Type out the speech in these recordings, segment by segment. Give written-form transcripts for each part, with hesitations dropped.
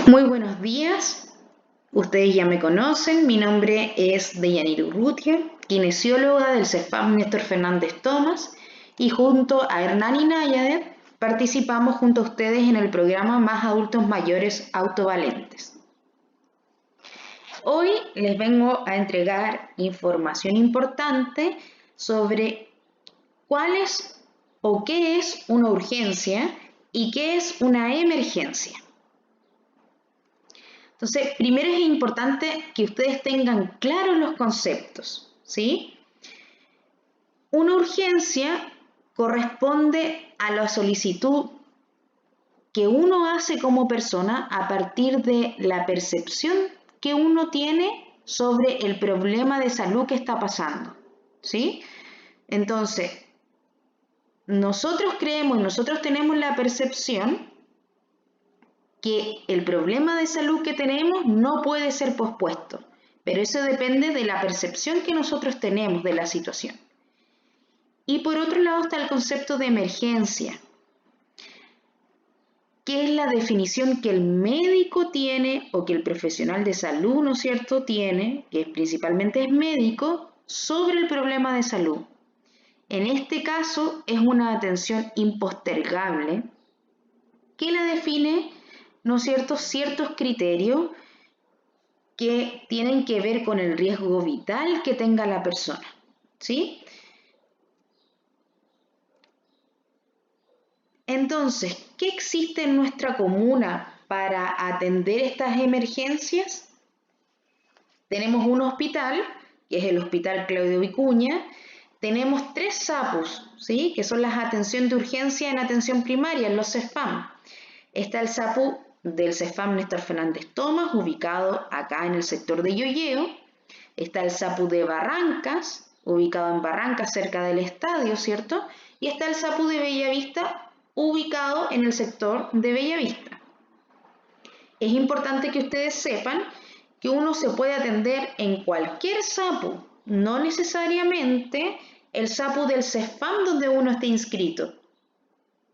Muy buenos días, ustedes ya me conocen, mi nombre es Deyanira Urrutia, kinesióloga del CEFAM Néstor Fernández Tomás, y junto a Hernán Ináyade participamos junto a ustedes en el programa Más Adultos Mayores Autovalentes. Hoy les vengo a entregar información importante sobre cuál es o qué es una urgencia y qué es una emergencia. Entonces, primero es importante que ustedes tengan claros los conceptos, ¿sí? Una urgencia corresponde a la solicitud que uno hace como persona a partir de la percepción que uno tiene sobre el problema de salud que está pasando, ¿sí? Entonces, nosotros creemos y nosotros tenemos la percepción que el problema de salud que tenemos no puede ser pospuesto, pero eso depende de la percepción que nosotros tenemos de la situación. Y por otro lado está el concepto de emergencia, que es la definición que el médico tiene o que el profesional de salud, ¿no es cierto?, tiene, que principalmente es médico, sobre el problema de salud. En este caso es una atención impostergable que la define, ¿no es cierto?, ciertos criterios que tienen que ver con el riesgo vital que tenga la persona, ¿sí? Entonces, ¿qué existe en nuestra comuna para atender estas emergencias? Tenemos un hospital, que es el Hospital Claudio Vicuña. Tenemos 3 SAPUs, ¿sí?, que son las atención de urgencia en atención primaria, en los CEFAM. Está el SAPU del CEFAM Néstor Fernández Tomás, ubicado acá en el sector de Llolleo. Está el SAPU de Barrancas, ubicado en Barrancas, cerca del estadio, ¿cierto? Y está el SAPU de Bellavista, ubicado en el sector de Bellavista. Es importante que ustedes sepan que uno se puede atender en cualquier SAPU, no necesariamente el SAPU del CEFAM donde uno esté inscrito,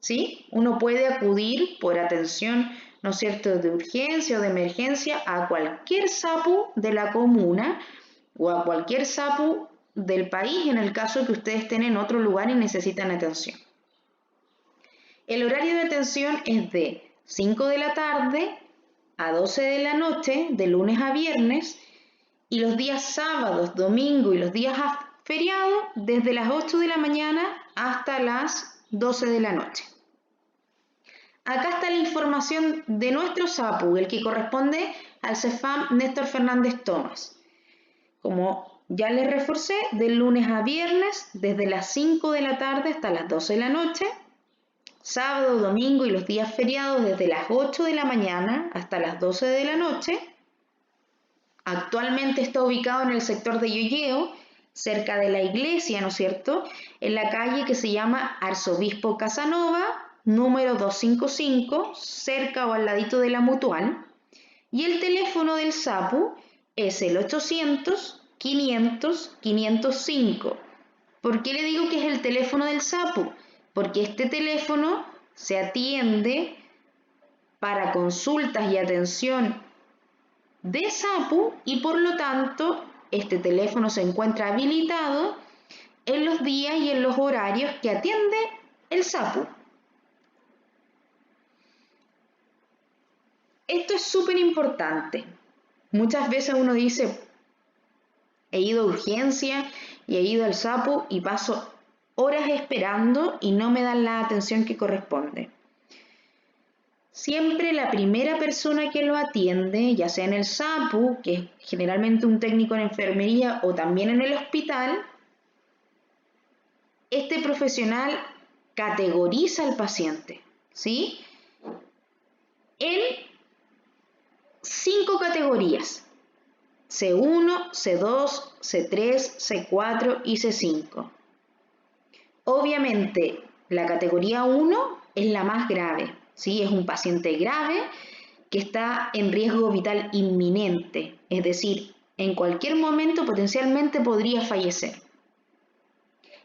¿sí? Uno puede acudir por atención, ¿no es cierto?, de urgencia o de emergencia a cualquier SAPU de la comuna o a cualquier SAPU del país en el caso que ustedes estén en otro lugar y necesitan atención. El horario de atención es de 5 de la tarde a 12 de la noche, de lunes a viernes, y los días sábados, domingo y los días feriados desde las 8 de la mañana hasta las 12 de la noche. Acá está la información de nuestro SAPU, el que corresponde al CEFAM Néstor Fernández Tomás. Como ya les reforcé, del lunes a viernes, desde las 5 de la tarde hasta las 12 de la noche, sábado, domingo y los días feriados desde las 8 de la mañana hasta las 12 de la noche. Actualmente está ubicado en el sector de Llolleo, cerca de la iglesia, ¿no es cierto?, en la calle que se llama Arzobispo Casanova, número 255, cerca o al ladito de la Mutual. Y el teléfono del SAPU es el 800-500-505. ¿Por qué le digo que es el teléfono del SAPU? Porque este teléfono se atiende para consultas y atención de SAPU y por lo tanto este teléfono se encuentra habilitado en los días y en los horarios que atiende el SAPU. Esto es súper importante. Muchas veces uno dice, he ido a urgencia y he ido al SAPU y paso horas esperando y no me dan la atención que corresponde. Siempre la primera persona que lo atiende, ya sea en el SAPU, que es generalmente un técnico en enfermería o también en el hospital, este profesional categoriza al paciente, ¿sí?, en 5 categorías: C1, C2, C3, C4 y C5. Obviamente, la categoría 1 es la más grave, ¿sí? Es un paciente grave que está en riesgo vital inminente, es decir, en cualquier momento potencialmente podría fallecer.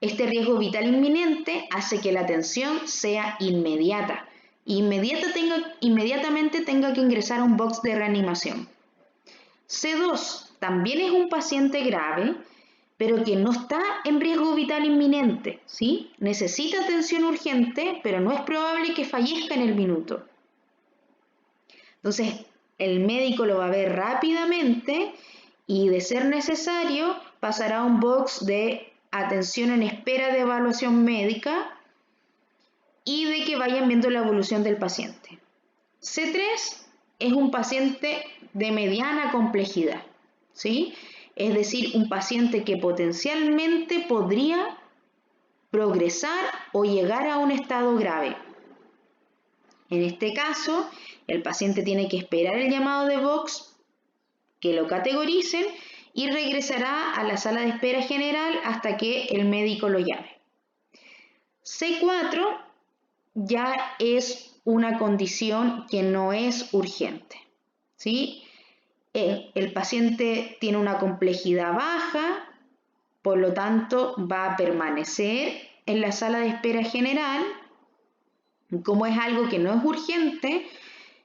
Este riesgo vital inminente hace que la atención sea inmediata, inmediatamente tenga que ingresar a un box de reanimación. C2 también es un paciente grave, pero que no está en riesgo vital inminente, ¿sí? Necesita atención urgente, pero no es probable que fallezca en el minuto. Entonces, el médico lo va a ver rápidamente y, de ser necesario, pasará a un box de atención en espera de evaluación médica y de que vayan viendo la evolución del paciente. C3 es un paciente de mediana complejidad, ¿sí? Es decir, un paciente que potencialmente podría progresar o llegar a un estado grave. En este caso, el paciente tiene que esperar el llamado de box, que lo categoricen, y regresará a la sala de espera general hasta que el médico lo llame. C4 ya es una condición que no es urgente, ¿sí? El paciente tiene una complejidad baja, por lo tanto va a permanecer en la sala de espera general. Como es algo que no es urgente,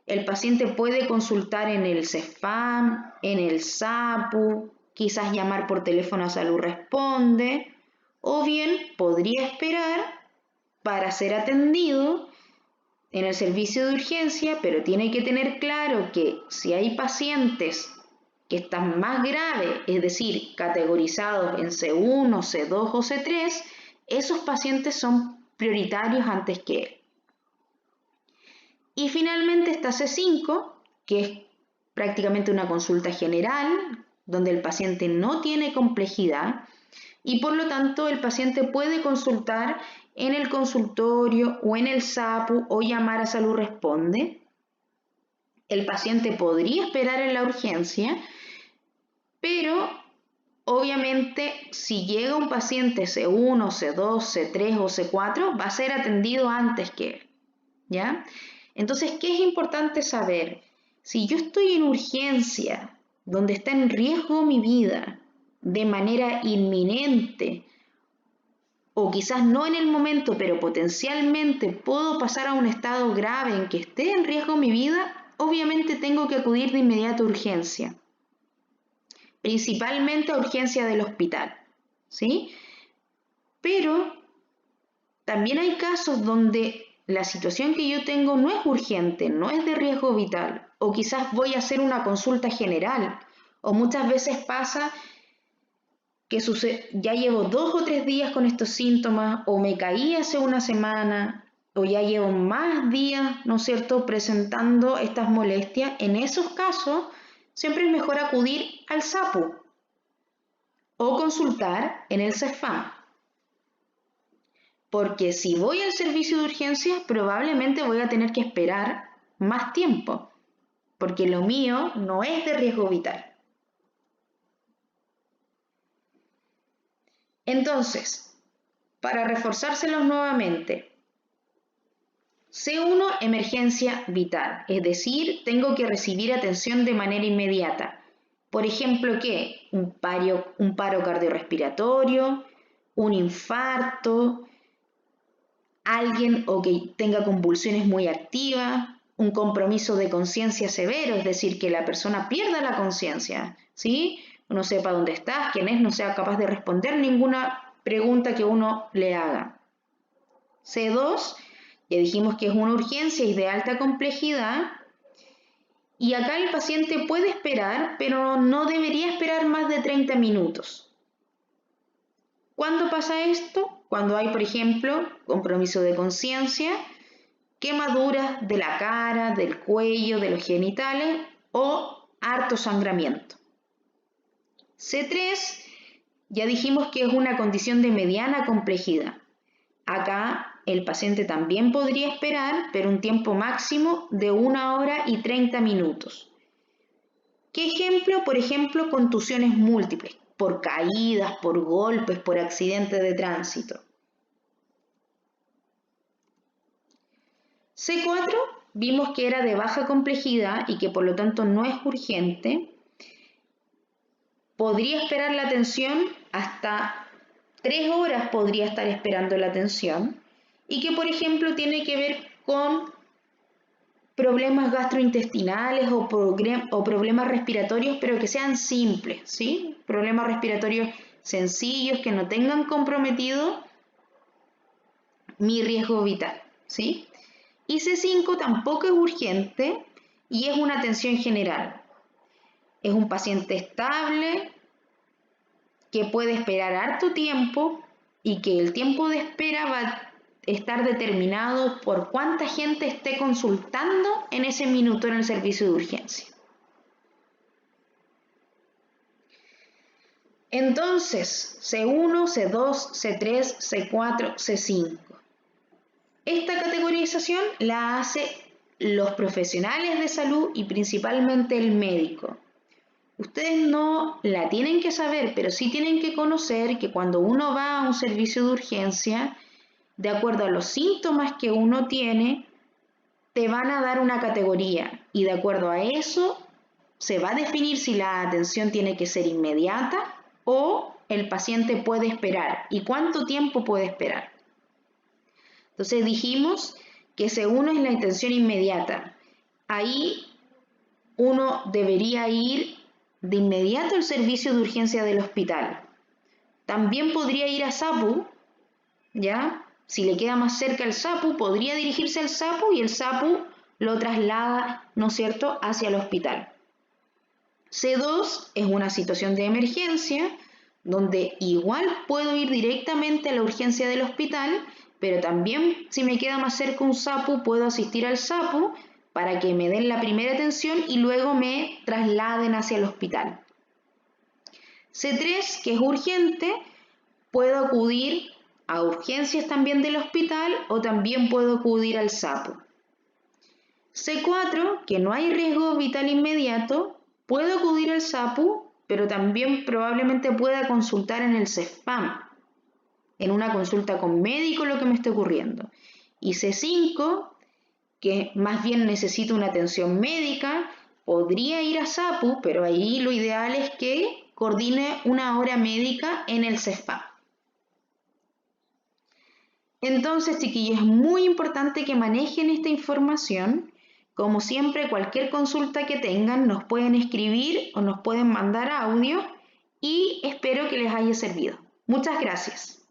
el paciente puede consultar en el CEFAM, en el SAPU, quizás llamar por teléfono a Salud Responde, o bien podría esperar para ser atendido en el servicio de urgencia, pero tiene que tener claro que si hay pacientes que están más graves, es decir, categorizados en C1, C2 o C3, esos pacientes son prioritarios antes que él. Y finalmente está C5, que es prácticamente una consulta general, donde el paciente no tiene complejidad y por lo tanto el paciente puede consultar en el consultorio o en el SAPU o llamar a Salud Responde. El paciente podría esperar en la urgencia, pero obviamente si llega un paciente C1, C2, C3 o C4 va a ser atendido antes que él, ¿ya? Entonces, ¿qué es importante saber? Si yo estoy en urgencia, donde está en riesgo mi vida de manera inminente, o quizás no en el momento, pero potencialmente puedo pasar a un estado grave en que esté en riesgo mi vida, obviamente tengo que acudir de inmediato a urgencia, principalmente a urgencia del hospital, ¿sí? Pero también hay casos donde la situación que yo tengo no es urgente, no es de riesgo vital, o quizás voy a hacer una consulta general, o muchas veces pasa que ya llevo 2 o 3 días con estos síntomas, o me caí hace una semana, o ya llevo más días, ¿no es cierto?, presentando estas molestias. En esos casos, siempre es mejor acudir al SAPU o consultar en el CEFAM. Porque si voy al servicio de urgencias, probablemente voy a tener que esperar más tiempo, porque lo mío no es de riesgo vital. Entonces, para reforzárselos nuevamente, C1, emergencia vital, es decir, tengo que recibir atención de manera inmediata. Por ejemplo, ¿qué? Un paro cardiorrespiratorio, un infarto, alguien o que tenga convulsiones muy activas, un compromiso de conciencia severo, es decir, que la persona pierda la conciencia, ¿sí? No sepa dónde estás, quién es, no sea capaz de responder ninguna pregunta que uno le haga. C2, ya dijimos que es una urgencia y de alta complejidad, y acá el paciente puede esperar, pero no debería esperar más de 30 minutos. ¿Cuándo pasa esto? Cuando hay, por ejemplo, compromiso de conciencia, quemaduras de la cara, del cuello, de los genitales o harto sangramiento. C3, ya dijimos que es una condición de mediana complejidad. Acá el paciente también podría esperar, pero un tiempo máximo de 1 hora y 30 minutos. ¿Qué ejemplo? Por ejemplo, contusiones múltiples, por caídas, por golpes, por accidentes de tránsito. C4 vimos que era de baja complejidad y que por lo tanto no es urgente. Podría esperar la atención hasta 3 horas, podría estar esperando la atención, y que por ejemplo tiene que ver con problemas gastrointestinales o problemas respiratorios, pero que sean simples, ¿sí? Problemas respiratorios sencillos que no tengan comprometido mi riesgo vital, ¿sí? Y C5 tampoco es urgente y es una atención general. Es un paciente estable que puede esperar harto tiempo y que el tiempo de espera va a estar determinado por cuánta gente esté consultando en ese minuto en el servicio de urgencia. Entonces, C1, C2, C3, C4, C5. Esta categorización la hace los profesionales de salud y principalmente el médico. Ustedes no la tienen que saber, pero sí tienen que conocer que cuando uno va a un servicio de urgencia, de acuerdo a los síntomas que uno tiene, te van a dar una categoría y de acuerdo a eso se va a definir si la atención tiene que ser inmediata o el paciente puede esperar y cuánto tiempo puede esperar. Entonces dijimos que C1 es la atención inmediata. Ahí uno debería ir de inmediato al servicio de urgencia del hospital. También podría ir a SAPU, ¿ya? Si le queda más cerca el SAPU, podría dirigirse al SAPU y el SAPU lo traslada, ¿no es cierto?, hacia el hospital. C2 es una situación de emergencia donde igual puedo ir directamente a la urgencia del hospital, pero también si me queda más cerca un SAPU, puedo asistir al SAPU para que me den la primera atención y luego me trasladen hacia el hospital. C3, que es urgente, puedo acudir a urgencias también del hospital o también puedo acudir al SAPU. C4, que no hay riesgo vital inmediato, puedo acudir al SAPU, pero también probablemente pueda consultar en el CEFAM, en una consulta con médico lo que me esté ocurriendo. Y C5, que más bien necesito una atención médica, podría ir a SAPU, pero ahí lo ideal es que coordine una hora médica en el CEFAM. Entonces, chiquillos, es muy importante que manejen esta información. Como siempre, cualquier consulta que tengan nos pueden escribir o nos pueden mandar audio y espero que les haya servido. Muchas gracias.